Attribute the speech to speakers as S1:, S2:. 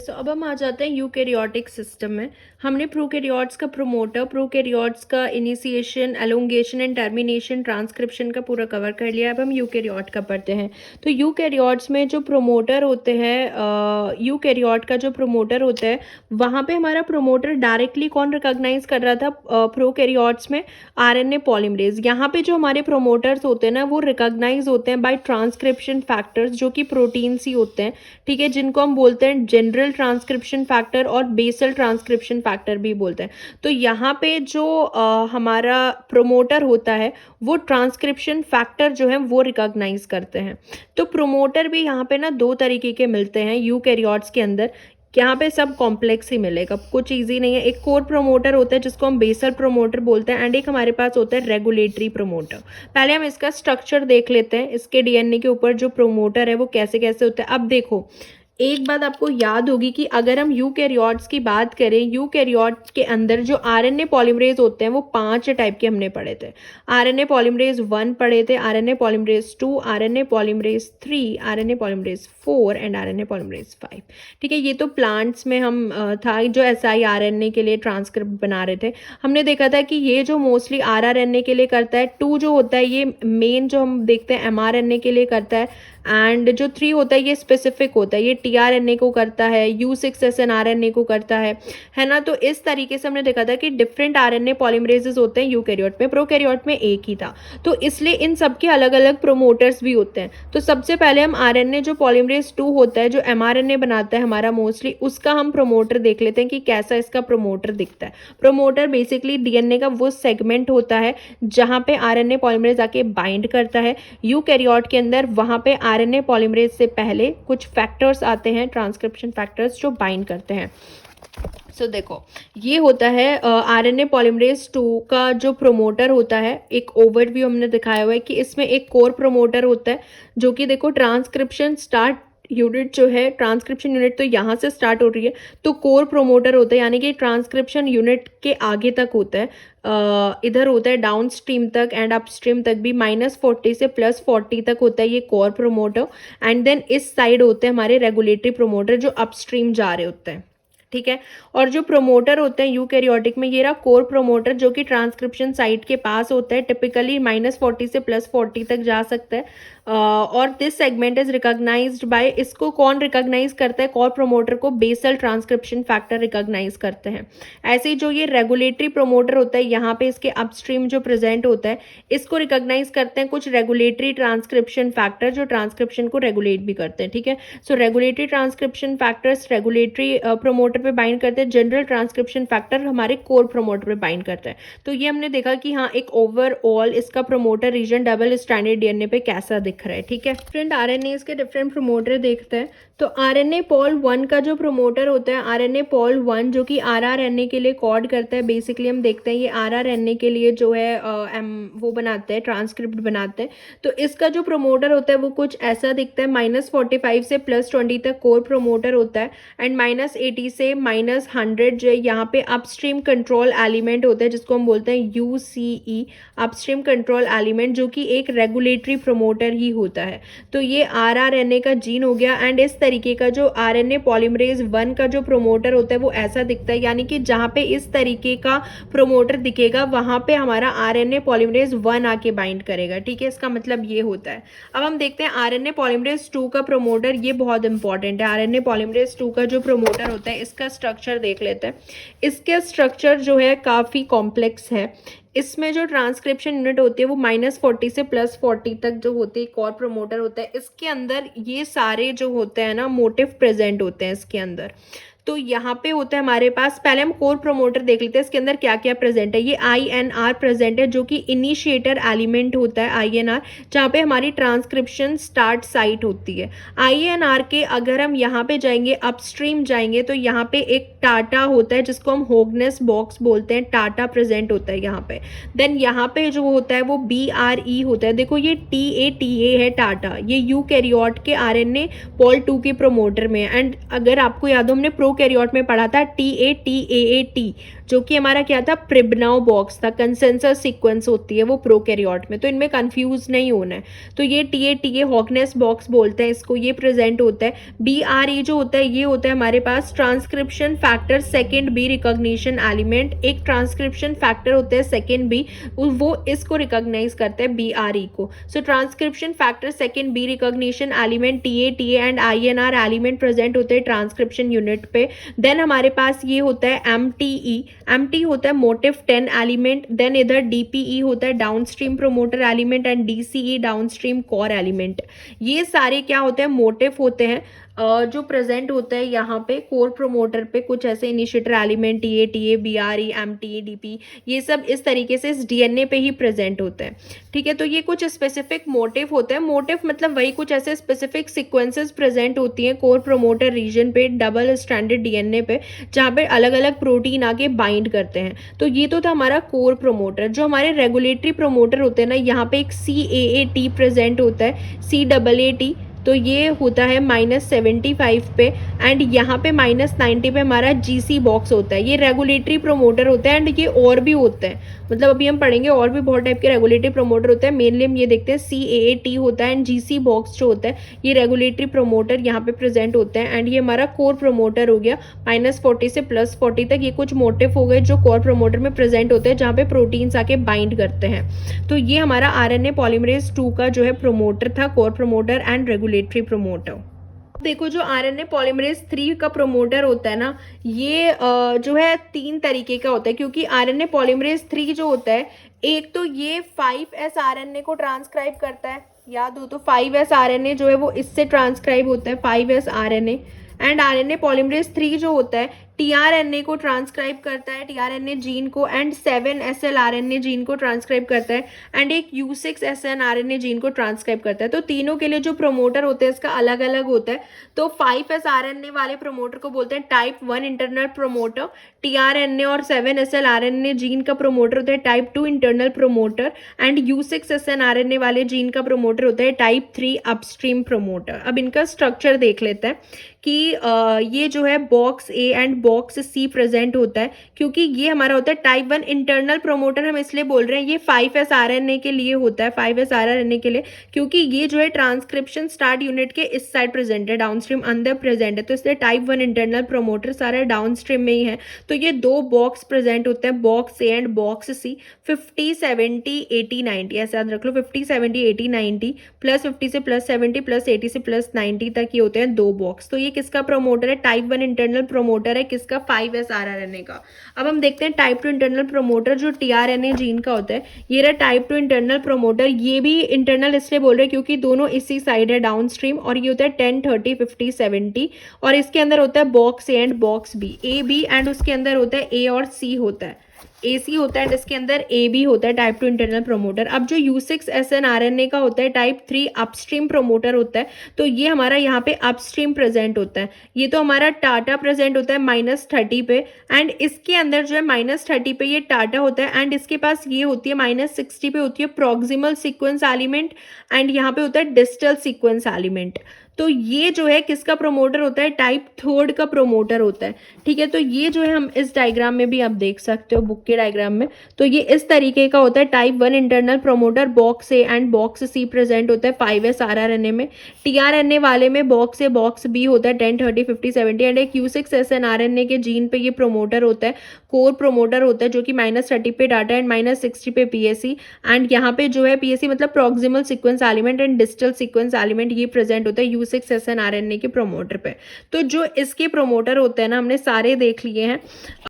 S1: तो अब हम आ जाते हैं यूकैरियोटिक सिस्टम में। हमने प्रोकैरियोट्स का प्रोमोटर, प्रोकैरियोट्स का initiation, elongation and termination, transcription का पूरा कवर कर लिया। अब हम यूकैरियोट का पढ़ते हैं। तो यूकैरियोट्स में जो प्रोमोटर होते हैं, यूकैरियोट का जो प्रोमोटर होता है वहाँ पे हमारा प्रोमोटर डायरेक्टली कौन रिकॉग्नाइज कर रहा था? प्रोकैरियोट्स में आरएनए पॉलीमरेज। यहाँ पे जो हमारे प्रोमोटर्स होते हैं ना वो रिकॉग्नाइज होते हैं बाय ट्रांसक्रिप्शन फैक्टर्स, जो कि प्रोटीन्स ही होते हैं, ठीक है, जिनको हम बोलते हैं जनरल ट्रांसक्रिप्शन फैक्टर और बेसल ट्रांसक्रिप्शन फैक्टर भी बोलते हैं। तो यहाँ पे जो हमारा प्रोमोटर होता है वो ट्रांसक्रिप्शन फैक्टर जो है वो रिकॉग्नाइज करते हैं। तो प्रोमोटर भी यहाँ पे ना दो तरीके के मिलते हैं यूकैरियोट्स के अंदर। यहाँ पे सब कॉम्प्लेक्स ही मिलेगा, कुछ इजी नहीं है। एक कोर प्रोमोटर होता है जिसको हम बेसल प्रोमोटर बोलते हैं, एंड एक हमारे पास होता है रेगुलेटरी प्रोमोटर। पहले हम इसका स्ट्रक्चर देख लेते हैं, इसके डीएनए के ऊपर जो प्रोमोटर है वो कैसे कैसे होता है। अब देखो, एक बात आपको याद होगी कि अगर हम यूकैरियोट्स की बात करें, यूकैरियोट के अंदर जो आरएनए पॉलीमरेज होते हैं वो 5 टाइप के हमने पढ़े थे। आरएनए पॉलीमरेज 1 पढ़े थे, RNA polymerase 2, RNA polymerase 3, RNA polymerase 4 and RNA polymerase 5। ठीक है, ये तो प्लांट्स में हम था जो siRNA के लिए ट्रांसक्रिप्ट बना रहे थे। हमने देखा था कि ये जो मोस्टली rRNA के लिए करता है, 2 जो होता है ये मेन जो हम देखते हैं mRNA के लिए करता है, एंड जो 3 होता है ये स्पेसिफिक होता है, ये टीआरएनए को करता है, U6SN RNA को करता है ना। तो इस तरीके से हमने देखा था कि डिफरेंट आरएनए पॉलीमरेजेस होते हैं यूकैरियोट में, प्रोकैरियोट में एक ही था। तो इसलिए इन सबके अलग अलग प्रोमोटर्स भी होते हैं। तो सबसे पहले हम आरएनए जो पॉलीमरेज 2 होता है, जो एमआरएनए बनाता है हमारा मोस्टली, उसका हम प्रोमोटर देख लेते हैं कि कैसा इसका प्रोमोटर दिखता है। प्रोमोटर बेसिकली डीएनए का वो सेगमेंट होता है जहाँ पे आरएनए पॉलीमरेज आके बाइंड करता है। यूकैरियोट के अंदर वहाँ पे आरएनए पॉलीमरेज से पहले कुछ फैक्टर्स आते हैं, ट्रांसक्रिप्शन फैक्टर्स, जो बाइंड करते हैं। सो देखो, ये होता है आरएनए पॉलीमरेज 2 का जो प्रोमोटर होता है। एक ओवरव्यू हमने दिखाया हुआ है कि इसमें एक कोर प्रोमोटर होता है जो कि देखो ट्रांसक्रिप्शन स्टार्ट यूनिट जो है, ट्रांसक्रिप्शन यूनिट तो यहाँ से स्टार्ट हो रही है, तो कोर प्रोमोटर होता है, यानी कि ट्रांसक्रिप्शन यूनिट के आगे तक होता है, इधर होता है डाउन स्ट्रीम तक एंड अपस्ट्रीम तक भी, -40 से +40 तक होता है ये कोर प्रोमोटर। एंड देन इस साइड होते हैं हमारे रेगुलेटरी प्रोमोटर जो अपस्ट्रीम जा रहे होते हैं, ठीक है। और जो प्रोमोटर होते हैं यूकैरियोटिक में, ये रहा कोर प्रोमोटर जो कि ट्रांसक्रिप्शन साइट के पास होता है, टिपिकली -40 से +40 तक जा सकता है। और this segment is recognized by, इसको कौन रिकॉग्नाइज करता है? कोर प्रोमोटर को बेसल ट्रांसक्रिप्शन फैक्टर रिकॉग्नाइज करते हैं। ऐसे ही जो ये रेगुलेटरी प्रोमोटर होता है, यहाँ पे इसके अपस्ट्रीम जो प्रेजेंट होता है, इसको रिकॉग्नाइज करते हैं कुछ रेगुलेटरी ट्रांसक्रिप्शन फैक्टर जो ट्रांसक्रिप्शन को रेगुलेट भी करते हैं, ठीक है। So regulatory transcription factors regulatory promoter पे बाइंड करते हैं, जनरल ट्रांसक्रिप्शन फैक्टर हमारे कोर प्रोमोटर पे बाइंड करते हैं। तो ये हमने देखा कि हाँ, एक ओवरऑल इसका promoter region double stranded DNA पे कैसा दिख रहा है, ठीक है। डिफरेंट आरएनएस के डिफरेंट प्रोमोटर देखते हैं। तो आरएनए पॉल 1 का जो प्रोमोटर होता है, आरएनए पॉल 1 जो कि आरआरएनए के लिए कोड करता है। बेसिकली हम देखते हैं ये आरआरएनए के लिए जो है वो बनाते हैं, ट्रांसक्रिप्ट बनाते हैं। तो इसका जो प्रोमोटर होता है वो कुछ ऐसा दिखता है, -45 से +20 तक कोर प्रोमोटर होता है, एंड -80 से -100 जो यहाँ पे अपस्ट्रीम कंट्रोल एलिमेंट होता है जिसको हम बोलते हैं UCE, अपस्ट्रीम कंट्रोल एलिमेंट, जो कि एक रेगुलेटरी प्रोमोटर ही होता है। तो ये आरआरएनए का जीन हो गया। एंड इस तरीके का जो आरएनए पॉलीमरेज 1 का जो प्रोमोटर होता है वो ऐसा दिखता है, यानी कि जहाँ पे इस तरीके का प्रोमोटर दिखेगा वहाँ पे हमारा आरएनए पॉलीमरेज 1 आके बाइंड करेगा, ठीक है। इसका मतलब ये होता है। अब हम देखते हैं आरएनए पॉलीमरेज 2 का प्रोमोटर, ये बहुत इंपॉर्टेंट है। आरएनए पॉलीमरेज 2 का जो प्रोमोटर होता है, इसका स्ट्रक्चर देख लेते हैं। इसके स्ट्रक्चर जो है काफ़ी कॉम्प्लेक्स है। इसमें जो ट्रांसक्रिप्शन यूनिट होती है वो -40 से +40 तक जो होती है, कोर प्रोमोटर होता है। इसके अंदर ये सारे जो होते हैं ना मोटिव प्रेजेंट होते हैं इसके अंदर। तो यहाँ पे होता है हमारे पास, पहले हम कोर प्रोमोटर देख लेते हैं इसके अंदर क्या क्या प्रेजेंट है। ये INR प्रेजेंट है जो कि इनिशिएटर एलिमेंट होता है, INR, जहाँ पे हमारी ट्रांसक्रिप्शन स्टार्ट साइट होती है। INR के अगर हम यहाँ पे जाएंगे, अपस्ट्रीम जाएंगे, तो यहाँ पे एक टाटा होता है जिसको हम होगनेस बॉक्स बोलते हैं, टाटा प्रेजेंट होता है यहाँ पे। देन यहाँ पे जो होता है वो BRE होता है। देखो ये TA है टाटा, ये यूकैरियोट के RNA पॉल 2 के प्रोमोटर में। एंड अगर आपको याद हो, हमने प्रोकैरियोट में पढ़ा था TATAAT, जो कि हमारा क्या था, प्रिबनाउ बॉक्स था, कंसेंसस सीक्वेंस होती है वो प्रोकैरियोट में, तो इनमें कंफ्यूज नहीं होना है। तो ये TATA हॉकनेस बॉक्स बोलते हैं इसको, ये प्रेजेंट होता है। BRE जो होता है ये होता है हमारे पास transcription factor second B recognition element, एक ट्रांसक्रिप्शन फैक्टर होता है सेकेंड बी, वो इसको रिकॉग्नाइज करता है BRE को। So transcription factor second B recognition element TATA and INR element present होते हैं ट्रांसक्रिप्शन यूनिट पे। देन हमारे पास ये होता है MT होता है मोटिव 10 एलिमेंट। देन इधर DPE होता है downstream promoter element and DCE downstream core element. ये सारे क्या होते हैं, मोटिव होते हैं जो प्रेजेंट होता है यहाँ पे कोर प्रोमोटर पे। कुछ ऐसे initiator element TATA BRE MT DP, ये सब इस तरीके से इस DNA पे ही प्रेजेंट होते हैं। ठीक है, तो ये कुछ स्पेसिफिक मोटिव होते हैं। मोटिव मतलब वही कुछ ऐसे स्पेसिफिक सीक्वेंसेस प्रेजेंट होती हैं कोर प्रोमोटर रीजन पे, डबल स्ट्रैंडेड DNA पे, जहाँ पे अलग अलग प्रोटीन आके बाइंड करते हैं। तो ये तो था हमारा कोर प्रोमोटर। जो हमारे रेगुलेटरी प्रोमोटर होते हैं ना, यहाँ पे एक CAAT प्रेजेंट होता है, CAAT, तो ये होता है -75 पे, एंड यहाँ पे -90 पे हमारा GC बॉक्स होता है। ये रेगुलेटरी प्रोमोटर होता है, एंड ये और भी होते हैं, मतलब अभी हम पढ़ेंगे और भी बहुत टाइप के रेगुलेटरी प्रोमोटर होते हैं। मेनली हम ये देखते हैं CAAT होता है, एंड GC बॉक्स जो होता है ये रेगुलेटरी प्रोमोटर यहाँ पे प्रेजेंट होते हैं। एंड ये हमारा कोर प्रोमोटर हो गया, -40 से +40 तक ये कुछ मोटिव हो गए जो कोर प्रोमोटर में प्रेजेंट होते हैं, जहाँ पे प्रोटीन्स आके बाइंड करते हैं। तो ये हमारा RNA पॉलीमरेज 2 का जो है प्रोमोटर था, core promoter and regulatory promoter. देखो जो RNA पॉलीमरेज 3 का प्रोमोटर होता है ना, ये जो है 3 तरीके का होता है, क्योंकि RNA पॉलीमरेज 3 जो होता है, एक तो ये 5S RNA को ट्रांसक्राइब करता है, याद हो तो 5S RNA जो है वो इससे ट्रांसक्राइब होता है, 5S RNA। And RNA polymerase 3 जो होता है tRNA को ट्रांसक्राइब करता है, tRNA जीन को, एंड 7SL RNA जीन को ट्रांसक्राइब करता है, एंड एक U6SN RNA जीन को ट्रांसक्राइब करता है। तो तीनों के लिए जो प्रोमोटर होते हैं इसका अलग अलग होता है। तो 5S RNA वाले प्रोमोटर को बोलते हैं टाइप 1 इंटरनल प्रोमोटर, tRNA और 7SL RNA जीन का प्रोमोटर होता है type 2 internal promoter, and U6SN RNA वाले जीन का प्रोमोटर होता है टाइप 3 अपस्ट्रीम प्रोमोटर। अब इनका स्ट्रक्चर देख लेते हैं कि ये जो है box A and box C present होता है, क्योंकि ये हमारा होता है टाइप 1 इंटरनल प्रोमोटर। हम इसलिए बोल रहे हैं ये 5S RNA के लिए होता है, 5S RNA के लिए, क्योंकि ये जो है ट्रांसक्रिप्शन स्टार्ट यूनिट के इस साइड प्रेजेंट है, डाउनस्ट्रीम अंदर प्रेजेंट है, तो इसलिए टाइप 1 इंटरनल प्रोमोटर सारा डाउनस्ट्रीम में ही है। तो ये 2 बॉक्स प्रेजेंट होते हैं, box A and box C। 50 70 80 90 ऐसा याद रख लो, 50 70 80 90 +50 से +70 +80 से +90 तक ये होते हैं 2 बॉक्स। तो ये किसका प्रोमोटर है, टाइप 1 इंटरनल प्रोमोटर है, किसका, 5S RNA का। अब हम देखते हैं टाइप 2 इंटरनल प्रोमोटर जो tRNA जीन का होता है। ये रहा टाइप 2 इंटरनल प्रोमोटर, ये भी इंटरनल इसलिए बोल रहे हैं क्योंकि दोनों इसी साइड है डाउनस्ट्रीम, और ये होता है 10 30 50 70, और इसके अंदर होता है box A and box B, A B, and उसके अंदर होता है A और C होता है, AC होता है, एंड इसके अंदर AB होता है, टाइप 2 इंटरनल प्रोमोटर। अब जो U6SN RNA का होता है टाइप 3 अपस्ट्रीम प्रोमोटर होता है, तो ये हमारा यहाँ पे अपस्ट्रीम प्रेजेंट होता है। ये तो हमारा टाटा प्रेजेंट होता है -30 पे, एंड इसके अंदर जो है -30 पे ये टाटा होता है, एंड इसके पास ये होती है -60 पे होती है प्रॉक्सिमल सीक्वेंस एलिमेंट, एंड यहाँ पे होता है डिस्टल सीक्वेंस एलिमेंट। तो ये जो है किसका प्रोमोटर होता है, टाइप 3 का प्रोमोटर होता है। ठीक है, तो ये जो है हम इस डायग्राम में भी आप देख सकते हो, बुक के डायग्राम में, तो ये इस तरीके का होता है type 1 internal promoter, box A and box C present होता है 5S RNA में। tRNA वाले में बॉक्स A बॉक्स B होता है 10 30 50 70, एंड एक U6SN RNA के जीन पे ये प्रोमोटर होता है, कोर प्रोमोटर होता है, जो कि -30 पे डाटा एंड -60 पे PSE, एंड यहाँ पे जो है PSE मतलब proximal sequence element and distal sequence element, ये प्रेजेंट होता है U6SN RNA के प्रोमोटर पे। तो जो इसके प्रोमोटर होते हैं ना, हमने सारे देख लिए हैं।